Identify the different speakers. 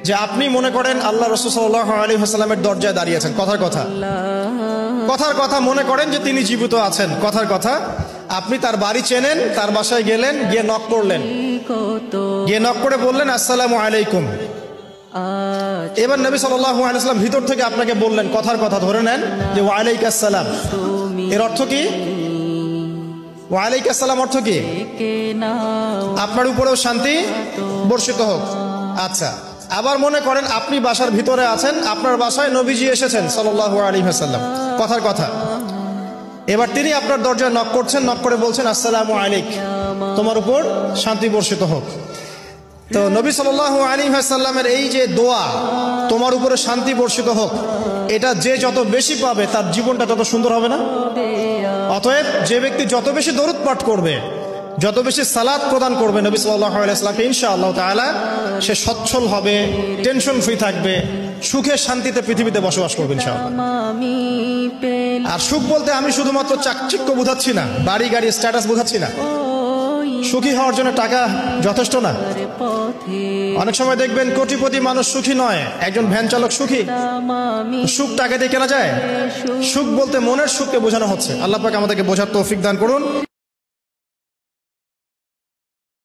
Speaker 1: যে আপনি মনে করেন আল্লাহ রাসূল সাল্লাল্লাহু আলাইহি ওয়াসাল্লামের দরজায় দাঁড়িয়ে আছেন, কথার কথা মনে করেন যে তিনি জীবিত আছেন, কথার কথা। আপনি তার বাড়ি চেনেন, তার বাসায় গেলেন, গিয়ে নক করলেন, গিয়ে নক করে বললেন আসসালামু আলাইকুম। এবার নবী সাল্লাল্লাহু আলাইহি ওয়াসাল্লাম ভিতর থেকে আপনাকে বললেন, কথার কথা ধরে নেন যে ওয়া আলাইকাস সালাম। এর অর্থ কি? ওয়া আলাইকাস সালাম অর্থ কি? আপনার উপরেও শান্তি বর্ষিত হোক। আচ্ছা, আবার মনে করেন আপনি বাসার ভিতরে আছেন, আপনার বাসায় নবীজি এসেছেন সাল্লাল্লাহু আলাইহি ওয়াসাল্লাম, কথার কথা। এবার তিনি আপনার দরজায় নক করছেন, নক করে বলছেন আসসালামু আলাইক, তোমার উপর শান্তি বর্ষিত হোক। তো নবী সাল্লাল্লাহু আলাইহি ওয়াসাল্লামের এই যে দোয়া, তোমার উপরে শান্তি বর্ষিত হোক, এটা যে যত বেশি পাবে তার জীবনটা তত সুন্দর হবে না? অতএব যে ব্যক্তি যত বেশি দরুদ পাঠ করবে, যত বেশি সালাত প্রদান করবে নবী সাল্লাল্লাহু আলাইহি ওয়াসাল্লামকে, ইনশাআল্লাহ তাআলা সে সচ্ছল হবে, টেনশন ফ্রি থাকবে, সুখে শান্তিতে পৃথিবীতে বসবাস করবে ইনশাআল্লাহ। আর সুখ বলতে আমি শুধুমাত্র চাকচিক্য বোঝাচ্ছি না, বাড়ি গাড়ি স্ট্যাটাস বোঝাচ্ছি না। সুখী হওয়ার জন্য টাকা যথেষ্ট না। অনেক সময় দেখবেন কোটিপতি মানুষ সুখী নয়, একজন ভ্যান চালক সুখী। সুখ টাকা দিয়ে কেনা যায়? সুখ বলতে মনের সুখকে বোঝানো হচ্ছে। আল্লাহ পাক আমাদেরকে বোঝার তৌফিক দান করুন।